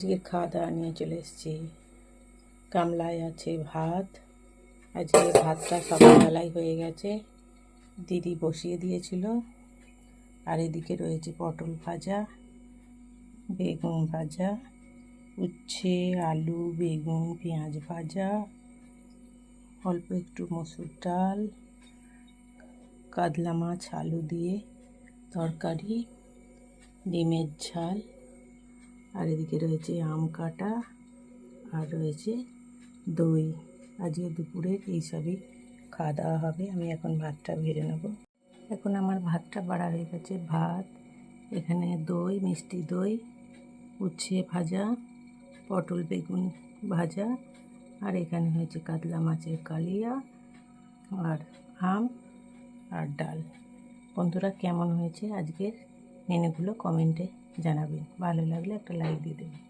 আজকে খাওয়া দাওয়া নিয়ে চলে এসেছি। গামলায় আছে ভাত। আজকে ভাতটা সকালবেলায় হয়ে গেছে, দিদি বসিয়ে দিয়েছিল। আর এদিকে রয়েছে পটল ভাজা, বেগুন ভাজা, উচ্ছে, আলু, বেগুন, পেঁয়াজ ভাজা, অল্প একটু মসুর ডাল, কাতলা মাছ আলু দিয়ে তরকারি, ডিমের ঝাল, আর এদিকে রয়েছে আম কাটা, আর রয়েছে দই। আজকে দুপুরের এইসবই খাওয়া দাওয়া হবে। আমি এখন ভাতটা বেড়ে নেব। এখন আমার ভাতটা বাড়া হয়ে গেছে। ভাত, এখানে দই, মিষ্টি দই, উচ্ছে ভাজা, পটল বেগুন ভাজা, আর এখানে হয়েছে কাতলা মাছের কালিয়া, আর আম, আর ডাল। বন্ধুরা, কেমন হয়েছে আজকের মেনুগুলো কমেন্টে জানাবেন। ভালো লাগলে একটা লাইক দিয়ে দেবেন।